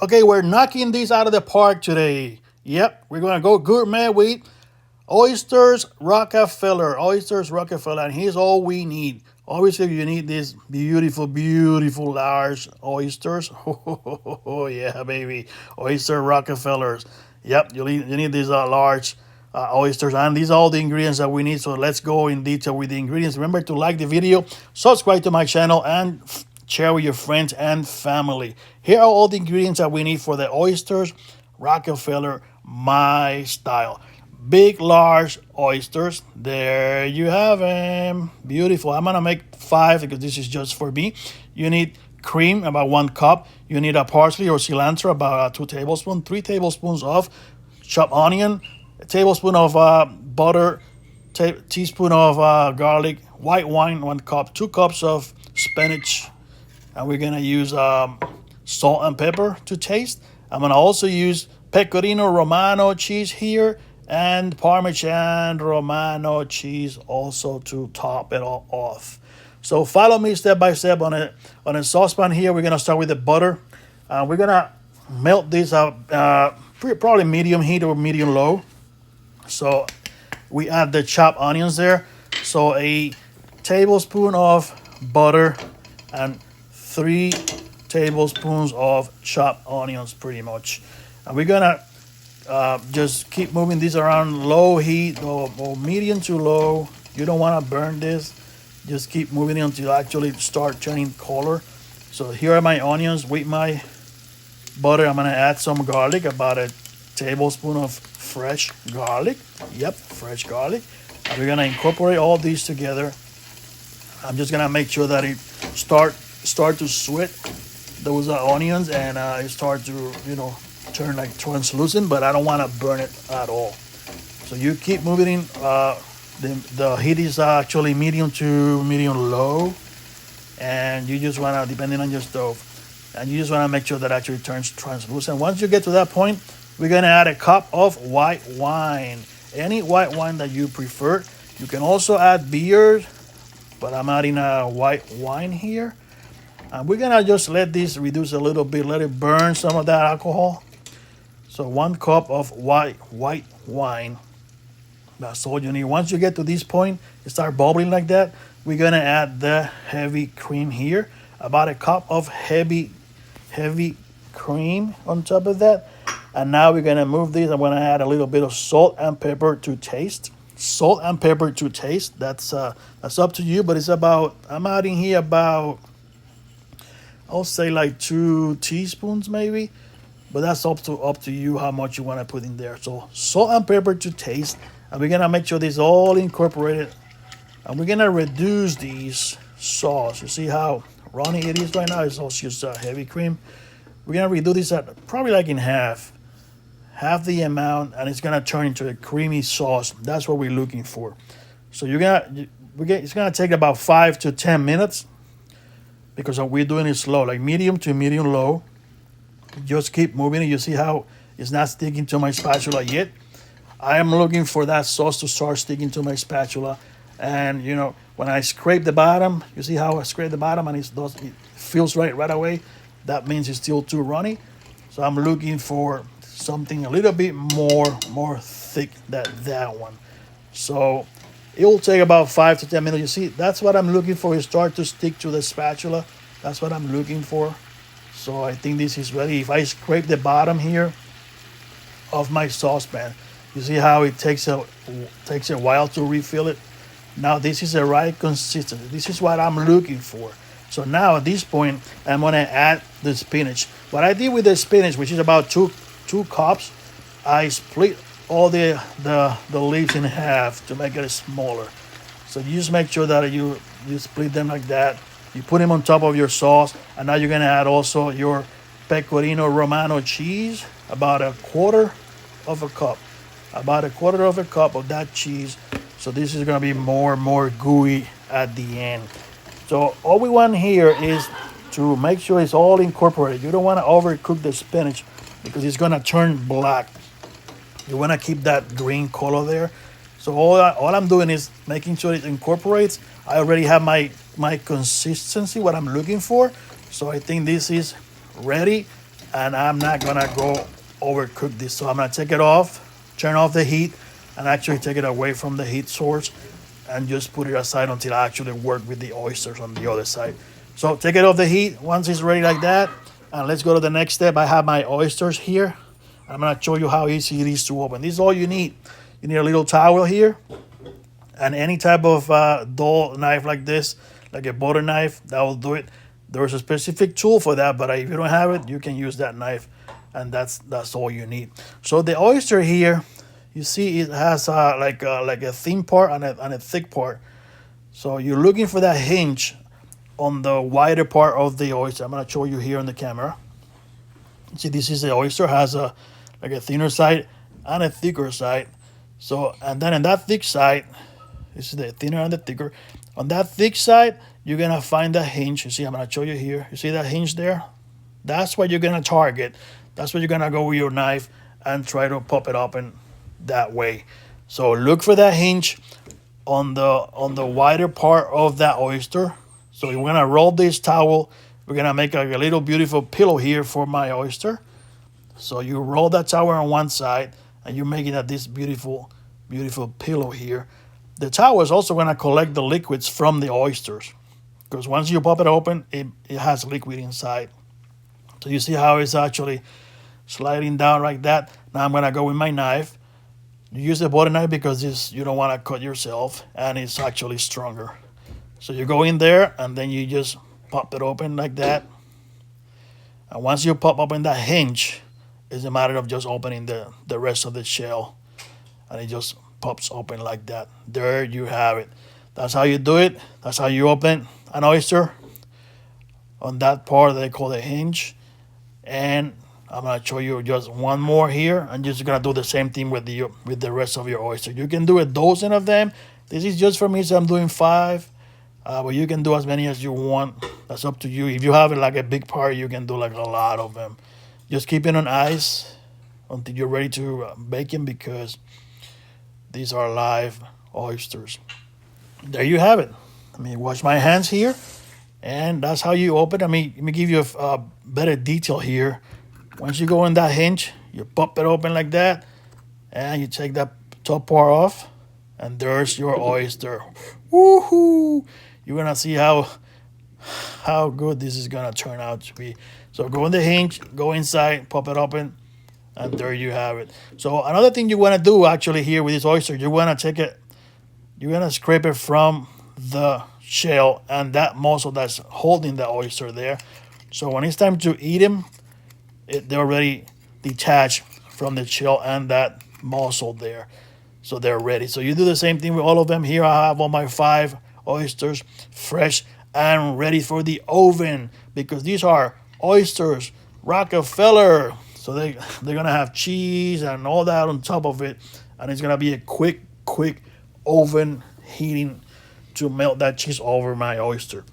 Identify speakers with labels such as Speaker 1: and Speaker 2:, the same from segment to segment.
Speaker 1: Okay, we're knocking these out of the park today. Yep, we're gonna go gourmet with Oysters Rockefeller. Oysters Rockefeller, and here's all we need. Obviously, you need these beautiful, beautiful large oysters. Oh, yeah, baby. Oyster Rockefellers. Yep, you need these large oysters. And these are all the ingredients that we need. So let's go in detail with the ingredients. Remember to like the video, subscribe to my channel, and share with your friends and family. Here are all the ingredients that we need for the Oysters Rockefeller, my style. Big, large oysters. There you have them. Beautiful. I'm going to make 5 because this is just for me. You need cream, about 1 cup. You need a parsley or cilantro, about 2 tablespoons. 3 tablespoons of chopped onion. A tablespoon of butter. Teaspoon of garlic. White wine, 1 cup. 2 cups of spinach. And we're going to use salt and pepper to taste. I'm going to also use pecorino romano cheese here, and Parmesan Romano cheese also to top it all off. So follow me step by step on a saucepan here. We're gonna start with the butter. We're gonna melt this up, probably medium heat or medium low. So we add the chopped onions there. So a tablespoon of butter and 3 tablespoons of chopped onions, pretty much. And we're gonna just keep moving these around low heat or medium to low. You don't want to burn this. Just keep moving it until it actually start turning color. So here are my onions with my butter. I'm going to add some garlic, about a tablespoon of fresh garlic. Yep, fresh garlic. And we're going to incorporate all these together. I'm just going to make sure that it start to sweat those onions, and it start to, turn like translucent, but I don't want to burn it at all. So you keep moving in. The heat is actually medium to medium low, and you just want to, depending on your stove, and you just want to make sure that actually turns translucent. Once you get to that point, we're going to add a cup of white wine, any white wine that you prefer. You can also add beer, but I'm adding a white wine here. And we're going to just let this reduce a little bit, let it burn some of that alcohol. So 1 cup of white wine. That's all you need. Once you get to this point, it start bubbling like that, we're gonna add the heavy cream here. About a cup of heavy cream on top of that. And now we're gonna move this. I'm gonna add a little bit of salt and pepper to taste. Salt and pepper to taste. That's up to you, but it's about, I'm adding here about, I'll say like 2 teaspoons maybe. But that's up to you how much you want to put in there. So salt and pepper to taste. And we're going to make sure this is all incorporated. And we're going to reduce these sauce. You see how runny it is right now? It's also just heavy cream. We're going to reduce this at probably like in half. Half the amount. And it's going to turn into a creamy sauce. That's what we're looking for. So it's going to take about 5 to 10 minutes. Because we're doing it slow. Like medium to medium low. Just keep moving it. You see how it's not sticking to my spatula yet. I am looking for that sauce to start sticking to my spatula. And when I scrape the bottom, you see how I scrape the bottom and it feels right away. That means it's still too runny. So I'm looking for something a little bit more thick than that one. So it will take about 5 to 10 minutes. You see, that's what I'm looking for. It start to stick to the spatula. That's what I'm looking for. So I think this is ready. If I scrape the bottom here of my saucepan, you see how it takes a while to refill it. Now this is the right consistency. This is what I'm looking for. So now at this point, I'm gonna add the spinach. What I did with the spinach, which is about two cups, I split all the leaves in half to make it smaller. So you just make sure that you split them like that. You put them on top of your sauce, and now you're gonna add also your pecorino romano cheese, about a quarter of a cup of that cheese. So this is gonna be more gooey at the end. So all we want here is to make sure it's all incorporated. You don't want to overcook the spinach because it's gonna turn black. You want to keep that green color there. So all I'm doing is making sure it incorporates. I already have my consistency, what I'm looking for. So I think this is ready. and I'm not gonna go overcook this. So I'm gonna take it off, turn off the heat, and actually take it away from the heat source and just put it aside until I actually work with the oysters on the other side. So take it off the heat once it's ready like that. And let's go to the next step. I have my oysters here. I'm gonna show you how easy it is to open. This is all you need. You need a little towel here and any type of dull knife like this, like a butter knife, that will do it. There's a specific tool for that, but if you don't have it, you can use that knife, and that's all you need. So the oyster here, you see it has like a thin part and a thick part. So you're looking for that hinge on the wider part of the oyster. I'm gonna show you here on the camera. See, this is the oyster, has like a thinner side and a thicker side. So, and then in that thick side, this is the thinner and the thicker. On that thick side, you're gonna find the hinge. You see, I'm gonna show you here. You see that hinge there? That's what you're gonna target. That's what you're gonna go with your knife and try to pop it open that way. So look for that hinge on the wider part of that oyster. So we're gonna roll this towel. We're gonna make a little beautiful pillow here for my oyster. So you roll that towel on one side, and you're making this beautiful, beautiful pillow here. The towel is also gonna collect the liquids from the oysters, because once you pop it open, it has liquid inside. So you see how it's actually sliding down like that. Now I'm gonna go with my knife. You use the butter knife because you don't want to cut yourself, and it's actually stronger. So you go in there, and then you just pop it open like that. And once you pop open that hinge, it's a matter of just opening the rest of the shell, and it just pops open like that. There you have it. That's how you do it. That's how you open an oyster on that part that they call the hinge. And I'm gonna show you just one more here, and just gonna do the same thing with the rest of your oyster. You can do a dozen of them. This is just for me, so I'm doing 5. But you can do as many as you want. That's up to you. If you have like a big party, you can do like a lot of them. Just keep it on ice until you're ready to bake them, because these are live oysters. There you have it. Let me wash my hands here, and that's how you open. Let me give you a better detail here. Once you go in that hinge, you pop it open like that, and you take that top part off, and there's your oyster. Woohoo! You're gonna see how good this is gonna turn out to be. So go in the hinge, go inside, pop it open, and there you have it. So another thing you wanna do actually here with this oyster, you wanna take it, you're gonna scrape it from the shell and that muscle that's holding the oyster there. So when it's time to eat them, they're already detached from the shell and that muscle there. So they're ready. So you do the same thing with all of them. Here I have all my 5 oysters, fresh and ready for the oven, because these are Oysters Rockefeller. So they're gonna have cheese and all that on top of it, and it's gonna be a quick oven heating to melt that cheese over my oyster.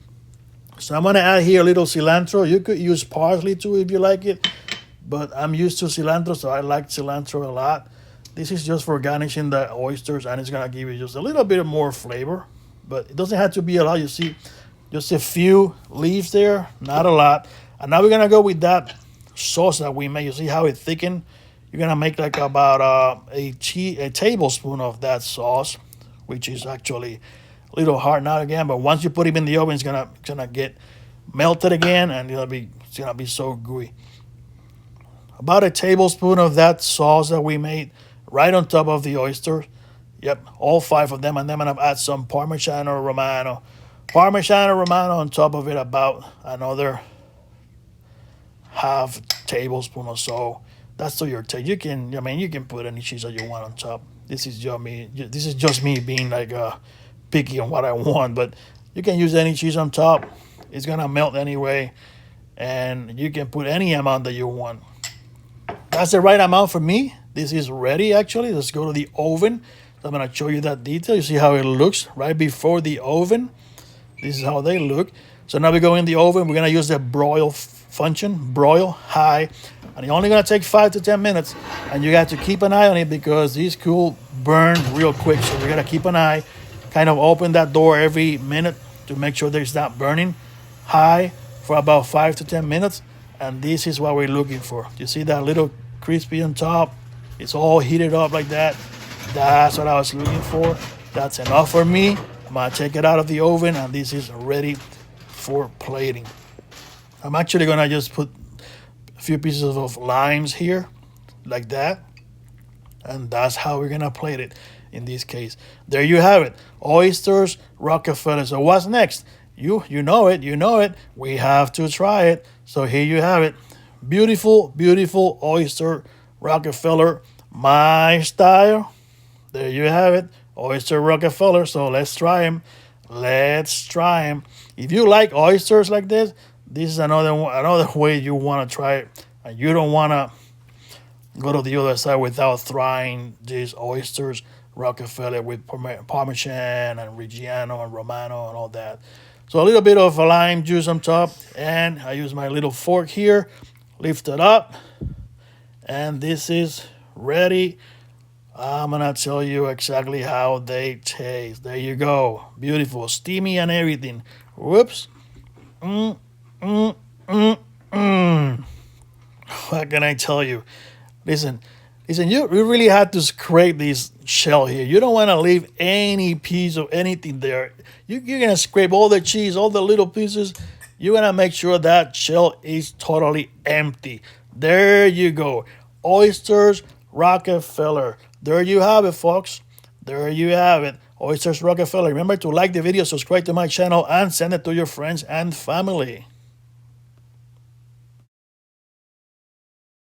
Speaker 1: So I'm gonna add here a little cilantro. You could use parsley too if you like it, but I'm used to cilantro, so I like cilantro a lot. This is just for garnishing the oysters, and it's gonna give you just a little bit more flavor, but it doesn't have to be a lot. You see, just a few leaves there, not a lot. And now we're gonna go with that sauce that we made. You see how it thickened? You're gonna make like about a tablespoon of that sauce, which is actually a little hard now again, but once you put it in the oven, it's gonna get melted again, and it's gonna be so gooey. About a tablespoon of that sauce that we made right on top of the oyster. Yep, all 5 of them, and then I'm gonna add some Parmigiano Romano. Parmigiano Romano on top of it, about another half tablespoon or so. That's to your taste. You can put any cheese that you want on top. This is just me being like picky on what I want, but you can use any cheese on top. It's gonna melt anyway, and you can put any amount that you want. That's the right amount for me. This is ready actually. Let's go to the oven. So I'm gonna show you that detail. You see how it looks right before the oven. This is how they look. So now we go in the oven. We're gonna use the broil function, broil high, and it's only gonna take 5 to 10 minutes. And you got to keep an eye on it, because these cool burn real quick. So we gotta keep an eye, kind of open that door every minute to make sure that it's not burning. High for about 5 to 10 minutes, And this is what we're looking for. You see that little crispy on top? It's all heated up like that. That's what I was looking for. That's enough for me. I'm gonna take it out of the oven, and this is ready for plating. I'm actually gonna just put a few pieces of limes here, like that, and that's how we're gonna plate it in this case. There you have it, oysters Rockefeller. So what's next? You know it. We have to try it. So here you have it, beautiful, beautiful oyster Rockefeller, my style. There you have it, oyster Rockefeller. So let's try them. Let's try them. If you like oysters like this is another way you want to try it, and you don't want to go to the other side without trying these oysters Rockefeller with Parmesan and Reggiano and Romano and all that. So a little bit of lime juice on top, and I use my little fork here, lift it up, and this is ready. I'm gonna tell you exactly how they taste. There you go, beautiful, steamy and everything. Whoops. What can I tell you? Listen, you really have to scrape this shell here. You don't want to leave any piece of anything there. You're going to scrape all the cheese, all the little pieces. You're going to make sure that shell is totally empty. There you go. Oysters Rockefeller. There you have it, folks. There you have it. Oysters Rockefeller. Remember to like the video, subscribe to my channel, and send it to your friends and family.